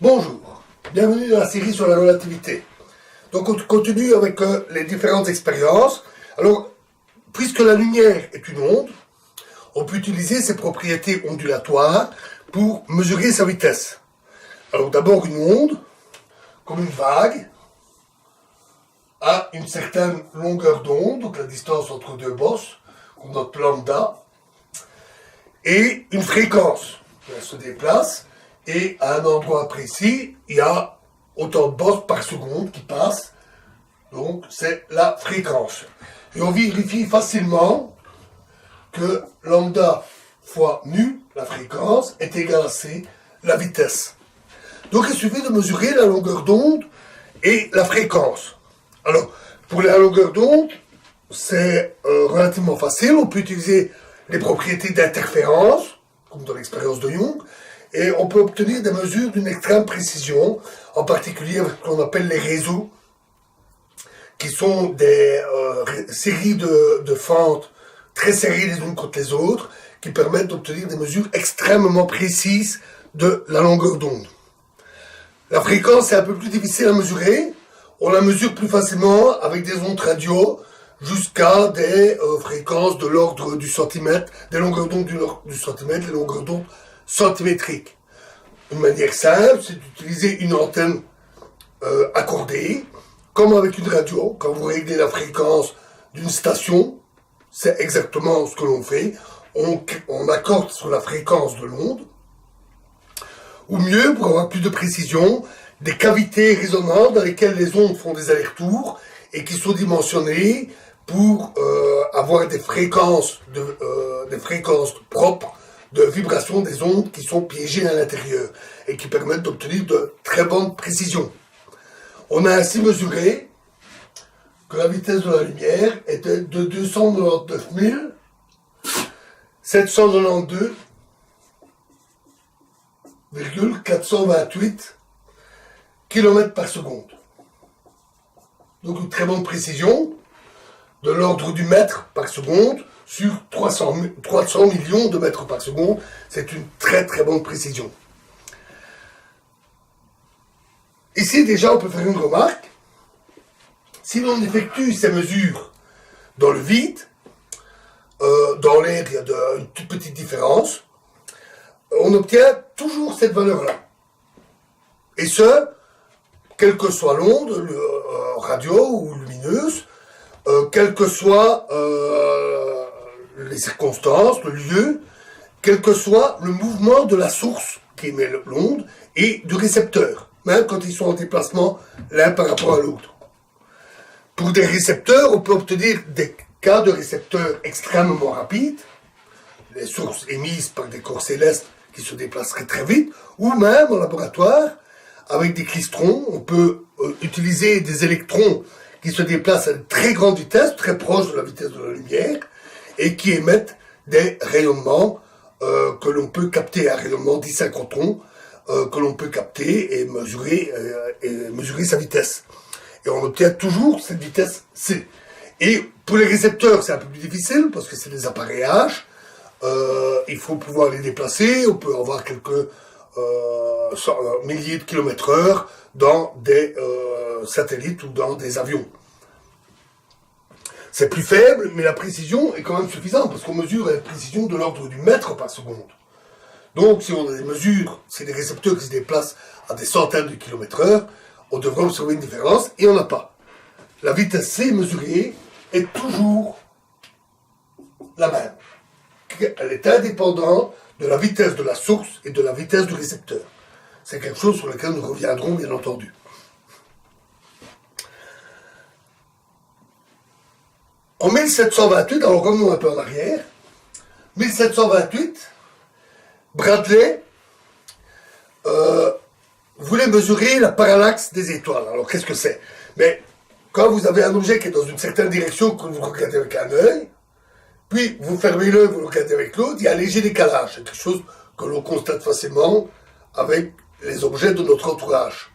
Bonjour, bienvenue dans la série sur la relativité. Donc on continue avec les différentes expériences. Alors, puisque la lumière est une onde, on peut utiliser ses propriétés ondulatoires pour mesurer sa vitesse. Alors d'abord une onde, comme une vague, a une certaine longueur d'onde, donc la distance entre deux bosses, qu'on note lambda, et une fréquence. Elle se déplace, et à un endroit précis, il y a autant de bosses par seconde qui passent, donc c'est la fréquence. Et on vérifie facilement que lambda fois nu, la fréquence, est égal à c, la vitesse. Donc il suffit de mesurer la longueur d'onde et la fréquence. Alors, pour la longueur d'onde, c'est relativement facile. On peut utiliser les propriétés d'interférence, comme dans l'expérience de Young, et on peut obtenir des mesures d'une extrême précision, en particulier avec ce qu'on appelle les réseaux, qui sont des séries de fentes très serrées les unes contre les autres, qui permettent d'obtenir des mesures extrêmement précises de la longueur d'onde. La fréquence est un peu plus difficile à mesurer. On la mesure plus facilement avec des ondes radio jusqu'à des fréquences de l'ordre du centimètre, des longueurs d'onde du centimètre, des longueurs d'onde centimétriques. Une manière simple, c'est d'utiliser une antenne accordée, comme avec une radio. Quand vous réglez la fréquence d'une station, c'est exactement ce que l'on fait. On accorde sur la fréquence de l'onde, ou mieux, pour avoir plus de précision, des cavités résonantes dans lesquelles les ondes font des allers-retours et qui sont dimensionnées pour avoir des fréquences propres de vibration des ondes qui sont piégées à l'intérieur et qui permettent d'obtenir de très bonnes précisions. On a ainsi mesuré que la vitesse de la lumière était de 299 792,428 km par seconde. Donc une très bonne précision, de l'ordre du mètre par seconde sur 300 millions de mètres par seconde. C'est une très très bonne précision. Ici déjà on peut faire une remarque. Si l'on effectue ces mesures dans le vide, dans l'air il y a une toute petite différence, on obtient toujours cette valeur-là. Et ce, quelle que soit l'onde, radio ou lumineuse, quelles que soient les circonstances, le lieu, quel que soit le mouvement de la source qui émet l'onde et du récepteur, même quand ils sont en déplacement l'un par rapport à l'autre. Pour des récepteurs, on peut obtenir des cas de récepteurs extrêmement rapides, les sources émises par des corps célestes qui se déplaceraient très vite, ou même en laboratoire, avec des clistrons, on peut utiliser des électrons qui se déplacent à une très grande vitesse, très proche de la vitesse de la lumière, et qui émettent des rayonnements que l'on peut capter, un rayonnement d'50 que l'on peut capter et mesurer sa vitesse. Et on obtient toujours cette vitesse C. Et pour les récepteurs, c'est un peu plus difficile, parce que c'est des appareillages, il faut pouvoir les déplacer, on peut avoir quelques milliers de kilomètres heure dans des satellites ou dans des avions. C'est plus faible, mais la précision est quand même suffisante, parce qu'on mesure la précision de l'ordre du mètre par seconde. Donc, si on a des mesures, c'est des récepteurs qui se déplacent à des centaines de kilomètres heure, on devrait observer une différence, et on n'a pas. La vitesse C mesurée est toujours la même. Elle est indépendante de la vitesse de la source et de la vitesse du récepteur. C'est quelque chose sur lequel nous reviendrons, bien entendu. En 1728, alors revenons un peu en arrière, 1728, Bradley voulait mesurer la parallaxe des étoiles. Alors qu'est-ce que c'est? Mais quand vous avez un objet qui est dans une certaine direction que vous regardez avec un œil, puis vous fermez l'œil, vous le regardez avec l'autre, il y a un léger décalage. C'est quelque chose que l'on constate facilement avec les objets de notre entourage.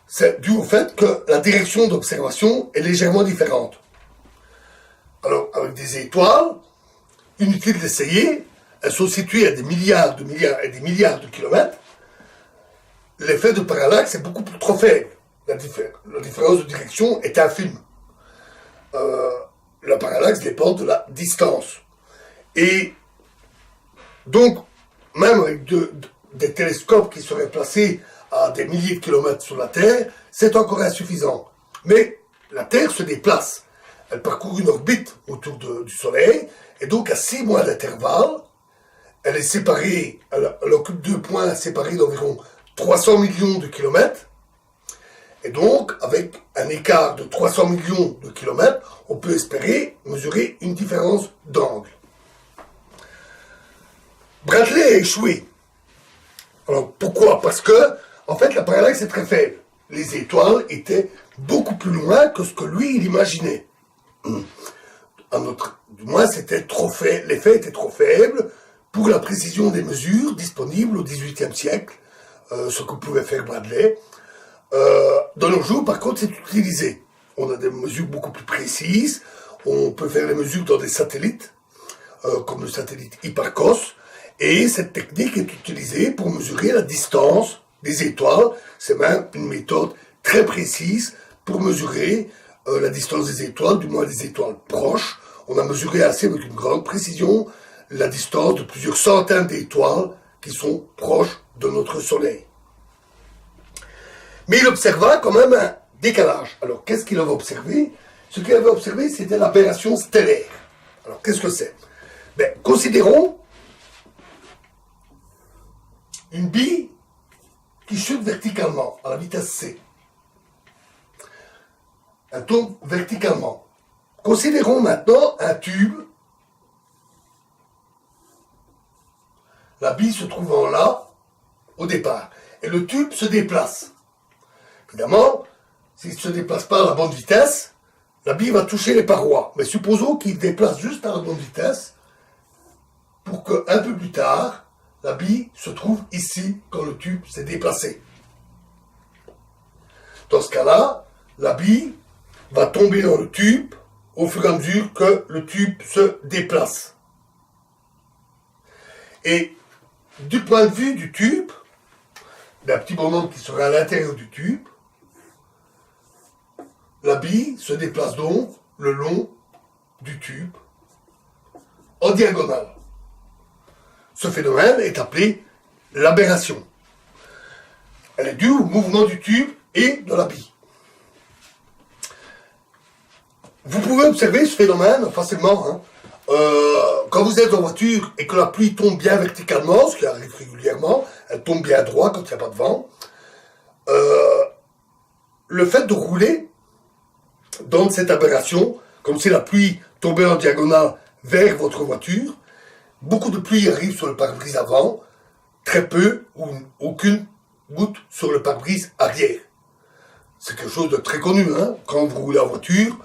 C'est dû au fait que la direction d'observation est légèrement différente. Alors, avec des étoiles, inutile d'essayer, elles sont situées à des milliards et des milliards de kilomètres, l'effet de parallaxe est beaucoup trop faible. La différence de direction est infime. Le parallaxe dépend de la distance. Et donc, même avec des télescopes qui seraient placés à des milliers de kilomètres sur la Terre, c'est encore insuffisant. Mais la Terre se déplace. Elle parcourt une orbite autour du Soleil, et donc à 6 mois d'intervalle, elle est séparée, elle occupe 2 points séparés d'environ 300 millions de kilomètres, et donc, avec un écart de 300 millions de kilomètres, on peut espérer mesurer une différence d'angle. Bradley a échoué. Alors, pourquoi? Parce que, en fait, la parallaxe est très faible. Les étoiles étaient beaucoup plus loin que ce que lui, il imaginait. Du moins, c'était trop faible, l'effet était trop faible pour la précision des mesures disponibles au XVIIIe siècle, ce que pouvait faire Bradley. De nos jours, par contre, c'est utilisé. On a des mesures beaucoup plus précises. On peut faire les mesures dans des satellites, comme le satellite Hipparcos. Et cette technique est utilisée pour mesurer la distance des étoiles. C'est même une méthode très précise pour mesurer la distance des étoiles, du moins des étoiles proches. On a mesuré assez avec une grande précision la distance de plusieurs centaines d'étoiles qui sont proches de notre Soleil. Mais il observa quand même un décalage. Alors, qu'est-ce qu'il avait observé? Ce qu'il avait observé, c'était l'aberration stellaire. Alors, qu'est-ce que c'est? Ben, considérons une bille qui chute verticalement, à la vitesse c. Elle tombe verticalement. Considérons maintenant un tube. La bille se trouvant là, au départ. Et le tube se déplace. Évidemment, s'il ne se déplace pas à la bonne vitesse, la bille va toucher les parois. Mais supposons qu'il déplace juste à la bonne vitesse pour qu'un peu plus tard, la bille se trouve ici quand le tube s'est déplacé. Dans ce cas-là, la bille va tomber dans le tube au fur et à mesure que le tube se déplace. Et du point de vue du tube, d'un petit bonhomme qui sera à l'intérieur du tube, la bille se déplace donc le long du tube en diagonale. Ce phénomène est appelé l'aberration. Elle est due au mouvement du tube et de la bille. Vous pouvez observer ce phénomène facilement. Quand vous êtes en voiture et que la pluie tombe bien verticalement, ce qui arrive régulièrement, elle tombe bien droit quand il n'y a pas de vent, le fait de rouler donne cette aberration, comme si la pluie tombait en diagonale vers votre voiture. Beaucoup de pluie arrive sur le pare-brise avant, très peu ou aucune goutte sur le pare-brise arrière. C'est quelque chose de très connu, hein. Quand vous roulez en voiture,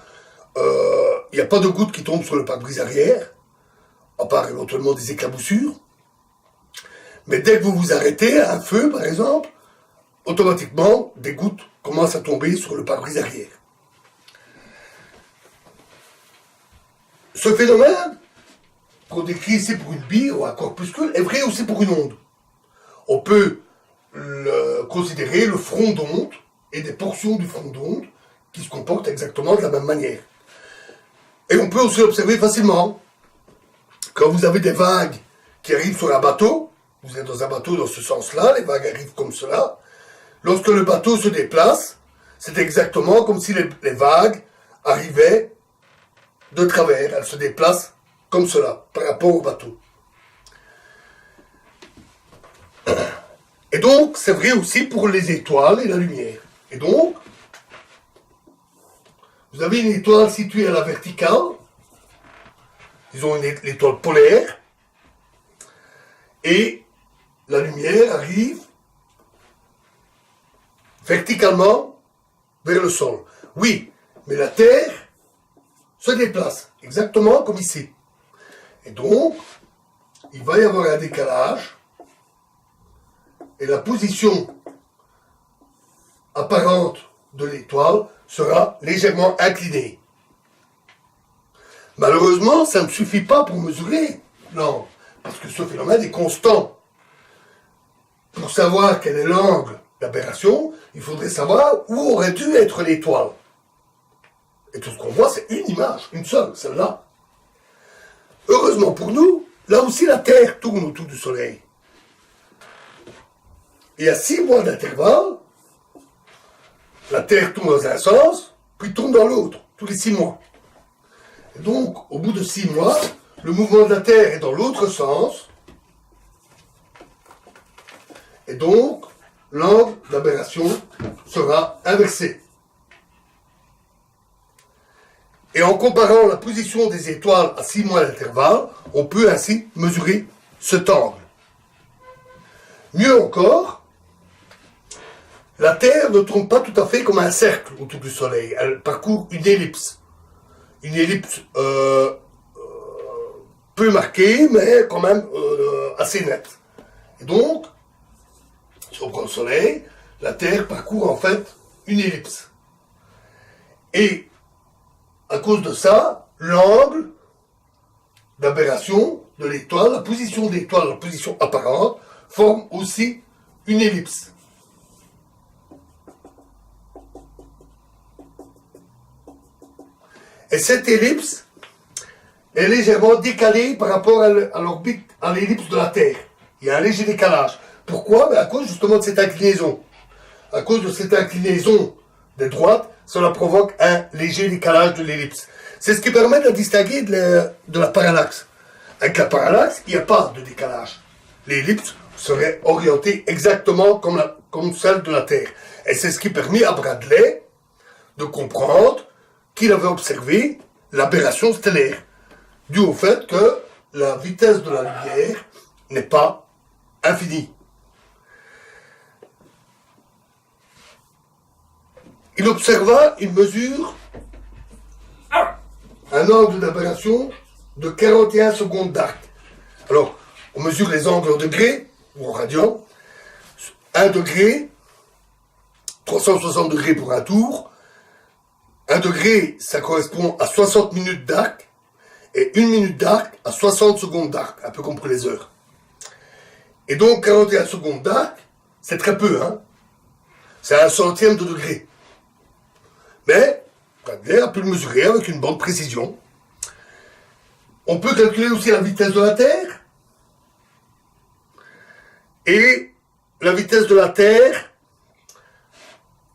il n'y a pas de gouttes qui tombent sur le pare-brise arrière, à part éventuellement des éclaboussures. Mais dès que vous vous arrêtez à un feu, par exemple, automatiquement, des gouttes commencent à tomber sur le pare-brise arrière. Ce phénomène, qu'on décrit ici pour une bille ou un corpuscule, est vrai aussi pour une onde. On peut considérer le front d'onde et des portions du front d'onde qui se comportent exactement de la même manière. Et on peut aussi observer facilement, quand vous avez des vagues qui arrivent sur un bateau, vous êtes dans un bateau dans ce sens-là, les vagues arrivent comme cela, lorsque le bateau se déplace, c'est exactement comme si les vagues arrivaient de travers, elles se déplacent comme cela, par rapport au bateau. Et donc, c'est vrai aussi pour les étoiles et la lumière. Et donc, vous avez une étoile située à la verticale, disons l'étoile polaire, et la lumière arrive verticalement vers le sol. Oui, mais la Terre se déplace, exactement comme ici. Et donc, il va y avoir un décalage, et la position apparente de l'étoile sera légèrement inclinée. Malheureusement, ça ne suffit pas pour mesurer l'angle, parce que ce phénomène est constant. Pour savoir quel est l'angle d'aberration, il faudrait savoir où aurait dû être l'étoile. Et tout ce qu'on voit, c'est une image, une seule, celle-là. Heureusement pour nous, là aussi la Terre tourne autour du Soleil. Et à 6 mois d'intervalle, la Terre tourne dans un sens, puis tourne dans l'autre, tous les 6 mois. Et donc, au bout de 6 mois, le mouvement de la Terre est dans l'autre sens, et donc, l'angle d'aberration sera inversé. Et en comparant la position des étoiles à 6 mois d'intervalle, on peut ainsi mesurer cet angle. Mieux encore, la Terre ne tourne pas tout à fait comme un cercle autour du Soleil. Elle parcourt une ellipse. Une ellipse peu marquée, mais quand même assez nette. Et donc, si on prend le Soleil, la Terre parcourt en fait une ellipse. Et à cause de ça, l'angle d'aberration de l'étoile, la position de l'étoile, la position apparente, forme aussi une ellipse. Et cette ellipse est légèrement décalée par rapport à l'orbite, à l'ellipse de la Terre. Il y a un léger décalage. Pourquoi? À cause justement de cette inclinaison. À cause de cette inclinaison des droites, cela provoque un léger décalage de l'ellipse. C'est ce qui permet de la distinguer de la parallaxe. Avec la parallaxe, il n'y a pas de décalage. L'ellipse serait orientée exactement comme celle de la Terre. Et c'est ce qui permet à Bradley de comprendre qu'il avait observé l'aberration stellaire, dû au fait que la vitesse de la lumière n'est pas infinie. Il observa une mesure, un angle d'aberration de 41 secondes d'arc. Alors, on mesure les angles en degrés, ou en radians. 1 degré, 360 degrés pour un tour. 1 degré, ça correspond à 60 minutes d'arc. Et 1 minute d'arc à 60 secondes d'arc, un peu comme pour les heures. Et donc, 41 secondes d'arc, c'est très peu, hein. C'est 1/100 de degré. Mais, Bradley a pu le mesurer avec une bonne précision. On peut calculer aussi la vitesse de la Terre. Et la vitesse de la Terre,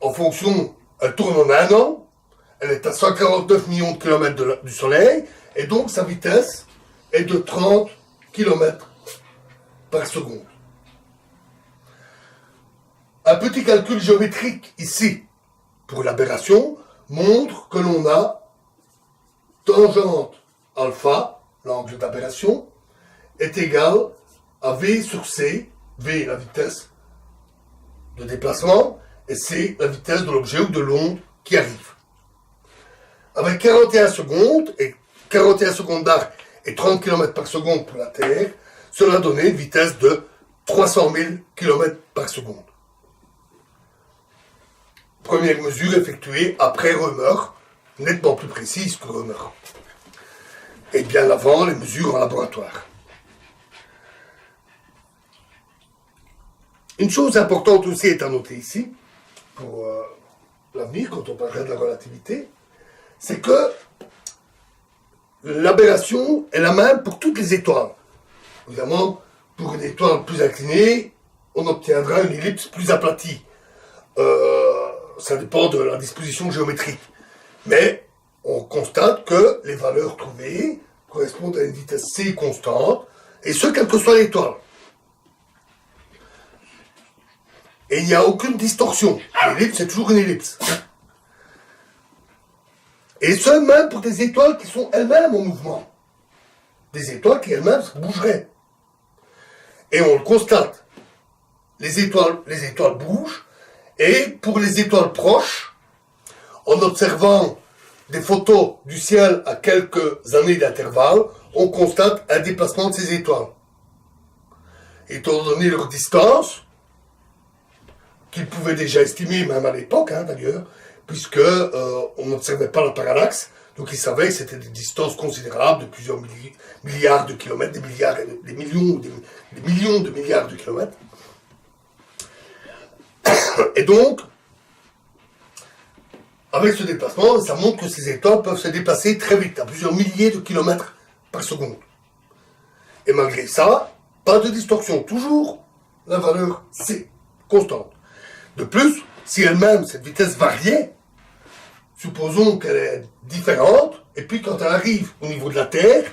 en fonction, elle tourne en un an. Elle est à 149 millions de kilomètres du Soleil. Et donc, sa vitesse est de 30 kilomètres par seconde. Un petit calcul géométrique ici, pour l'aberration, montre que l'on a tangente alpha, l'angle d'aberration, est égal à V sur C, V la vitesse de déplacement, et C la vitesse de l'objet ou de l'onde qui arrive. Avec 41 secondes, et 41 secondes d'arc et 30 km par seconde pour la Terre, cela donnait une vitesse de 300 000 km par seconde. Première mesure effectuée après Rømer, nettement plus précise que Rømer. Et bien avant les mesures en laboratoire. Une chose importante aussi est à noter ici, pour l'avenir, quand on parlera de la relativité, c'est que l'aberration est la même pour toutes les étoiles. Évidemment, pour une étoile plus inclinée, on obtiendra une ellipse plus aplatie. Ça dépend de la disposition géométrique. Mais on constate que les valeurs trouvées correspondent à une vitesse c constante, et ce, quelle que soit l'étoile. Et il n'y a aucune distorsion. L'ellipse, c'est toujours une ellipse. Et ce, même pour des étoiles qui sont elles-mêmes en mouvement. Des étoiles qui elles-mêmes bougeraient. Et on le constate. Les étoiles bougent. Et pour les étoiles proches, en observant des photos du ciel à quelques années d'intervalle, on constate un déplacement de ces étoiles. Étant donné leur distance, qu'ils pouvaient déjà estimer, même à l'époque, d'ailleurs, puisque on n'observait pas la parallaxe, donc ils savaient que c'était des distances considérables de plusieurs milliards de kilomètres, des millions de milliards de kilomètres. Et donc, avec ce déplacement, ça montre que ces étoiles peuvent se déplacer très vite, à plusieurs milliers de kilomètres par seconde. Et malgré ça, pas de distorsion, toujours la valeur c, constante. De plus, si elle-même, cette vitesse variait, supposons qu'elle est différente, et puis quand elle arrive au niveau de la Terre,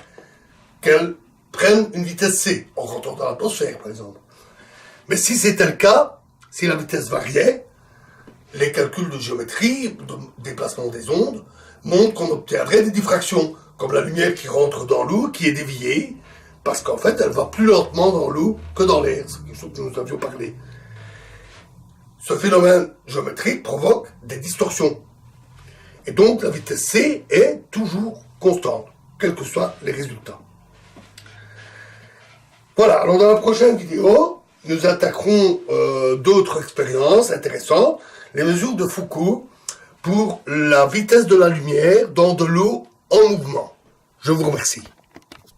qu'elle prenne une vitesse c, en rentrant dans l'atmosphère par exemple. Mais si c'était le cas, si la vitesse variait, les calculs de géométrie, de déplacement des ondes, montrent qu'on obtiendrait des diffractions, comme la lumière qui rentre dans l'eau, qui est déviée, parce qu'en fait, elle va plus lentement dans l'eau que dans l'air, c'est quelque chose que nous avions parlé. Ce phénomène géométrique provoque des distorsions. Et donc, la vitesse c est toujours constante, quels que soient les résultats. Voilà, alors dans la prochaine vidéo, nous attaquerons d'autres expériences intéressantes, les mesures de Foucault pour la vitesse de la lumière dans de l'eau en mouvement. Je vous remercie.